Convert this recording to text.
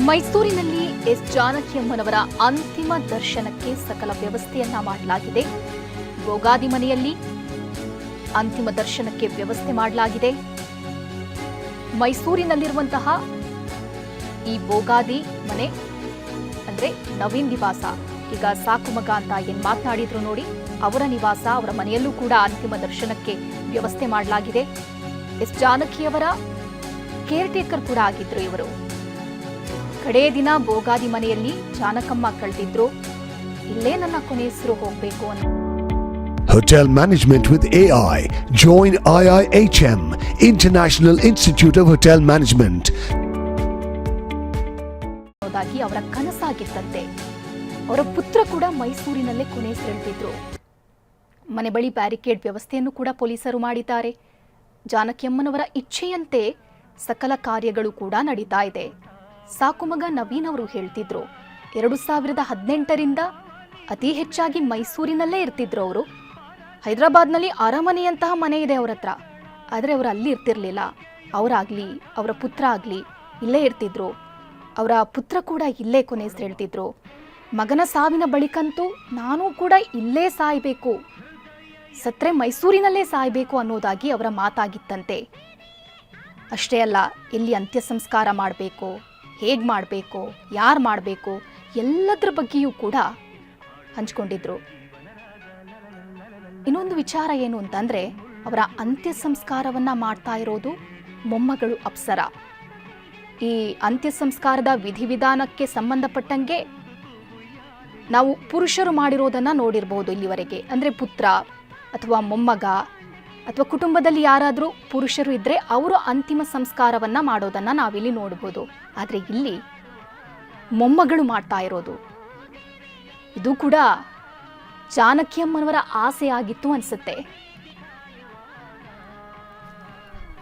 ಮೈಸೂರಿನಲ್ಲಿ ಎಸ್ ಜಾನಕಿಯಮ್ಮನವರ ಅಂತಿಮ ದರ್ಶನಕ್ಕೆ ಸಕಲ ವ್ಯವಸ್ಥೆಯನ್ನ ಮಾಡಲಾಗಿದೆ. ಬೋಗಾದಿ ಮನೆಯಲ್ಲಿ ಅಂತಿಮ ದರ್ಶನಕ್ಕೆ ವ್ಯವಸ್ಥೆ ಮಾಡಲಾಗಿದೆ. ಮೈಸೂರಿನಲ್ಲಿರುವಂತಹ ಈ ಬೋಗಾದಿ ಮನೆ ಅಂದ್ರೆ ನವೀನ್ ನಿವಾಸ, ಈಗ ಸಾಕು ಮಗ ಅಂತ ಏನ್ ಮಾತನಾಡಿದ್ರು ನೋಡಿ, ಅವರ ನಿವಾಸ, ಅವರ ಮನೆಯಲ್ಲೂ ಕೂಡ ಅಂತಿಮ ದರ್ಶನಕ್ಕೆ ವ್ಯವಸ್ಥೆ ಮಾಡಲಾಗಿದೆ. ಎಸ್ ಜಾನಕಿಯವರ ಕೇರ್ ಟೇಕರ್ ಕೂಡ ಆಗಿದ್ರು ಇವರು. ಕಡೇ ದಿನ ಬೋಗಾದಿ ಮನೆಯಲ್ಲಿ ಜಾನಕಮ್ಮ ಕಳೆದಿದ್ರು. ಇಲ್ಲೇ ನನ್ನ ಕೊನೆ ಹೆಸರು ಹೋಗ್ಬೇಕು ಅಂತ. Hotel Management with AI. Join IIHM, International Institute of Hotel Management. ಅವರ ಕನಸಾಗಿತ್ತಂತೆ. ಅವರ ಪುತ್ರ ಕೂಡ ಮೈಸೂರಿನಲ್ಲೇ ಕೊನೆ ಹೆಸರಿಟ್ಟಿದ್ರು. ಮನೆ ಬಳಿ ಬ್ಯಾರಿಕೇಡ್ ವ್ಯವಸ್ಥೆಯನ್ನು ಕೂಡ ಪೊಲೀಸರು ಮಾಡಿದ್ದಾರೆ. ಜಾನಕಿಯಮ್ಮನವರ ಇಚ್ಛೆಯಂತೆ ಸಕಲ ಕಾರ್ಯಗಳು ಕೂಡ ನಡೀತಾ ಇದೆ. ಸಾಕುಮಗ ನವೀನ್ ಅವರು ಹೇಳ್ತಿದ್ರು, 2018ರಿಂದ ಅತಿ ಹೆಚ್ಚಾಗಿ ಮೈಸೂರಿನಲ್ಲೇ ಇರ್ತಿದ್ರು ಅವರು. ಹೈದರಾಬಾದ್ನಲ್ಲಿ ಅರಮನೆಯಂತಹ ಮನೆ ಇದೆ ಅವ್ರ ಹತ್ರ, ಆದರೆ ಅವರು ಅಲ್ಲಿ ಇರ್ತಿರ್ಲಿಲ್ಲ. ಅವರಾಗ್ಲಿ ಅವರ ಪುತ್ರ ಆಗಲಿ ಇಲ್ಲೇ ಇರ್ತಿದ್ರು. ಅವರ ಪುತ್ರ ಕೂಡ ಇಲ್ಲೇ ಕೊನೆ ಹೆಸರು ಹೇಳ್ತಿದ್ರು. ಮಗನ ಸಾವಿನ ಬಳಿಕಂತೂ ನಾನು ಕೂಡ ಇಲ್ಲೇ ಸಾಯಬೇಕು, ಸತ್ರೆ ಮೈಸೂರಿನಲ್ಲೇ ಸಾಯಬೇಕು ಅನ್ನೋದಾಗಿ ಅವರ ಮಾತಾಗಿತ್ತಂತೆ. ಅಷ್ಟೇ ಅಲ್ಲ, ಎಲ್ಲಿ ಅಂತ್ಯ ಸಂಸ್ಕಾರ ಮಾಡಬೇಕು, ಹೇಗೆ ಮಾಡಬೇಕು, ಯಾರು ಮಾಡಬೇಕು, ಎಲ್ಲದರ ಬಗ್ಗೆಯೂ ಕೂಡ ಹಂಚ್ಕೊಂಡಿದ್ರು. ಇನ್ನೊಂದು ವಿಚಾರ ಏನು ಅಂತಂದರೆ, ಅವರ ಅಂತ್ಯ ಸಂಸ್ಕಾರವನ್ನು ಮಾಡ್ತಾ ಇರೋದು ಮೊಮ್ಮಗಳು ಅಪ್ಸರ. ಈ ಅಂತ್ಯ ಸಂಸ್ಕಾರದ ವಿಧಿವಿಧಾನಕ್ಕೆ ಸಂಬಂಧಪಟ್ಟಂಗೆ ನಾವು ಪುರುಷರು ಮಾಡಿರೋದನ್ನು ನೋಡಿರ್ಬೋದು ಇಲ್ಲಿವರೆಗೆ. ಅಂದರೆ ಪುತ್ರ ಅಥವಾ ಮೊಮ್ಮಗ ಅಥವಾ ಕುಟುಂಬದಲ್ಲಿ ಯಾರಾದರೂ ಪುರುಷರು ಇದ್ದರೆ ಅವರು ಅಂತಿಮ ಸಂಸ್ಕಾರವನ್ನು ಮಾಡೋದನ್ನು ನಾವಿಲ್ಲಿ ನೋಡ್ಬೋದು. ಆದರೆ ಇಲ್ಲಿ ಮೊಮ್ಮಗಳು ಮಾಡ್ತಾ ಇರೋದು, ಇದು ಕೂಡ ಜಾನಕಿಯಮ್ಮನವರ ಆಸೆ ಆಗಿತ್ತು ಅನಿಸುತ್ತೆ.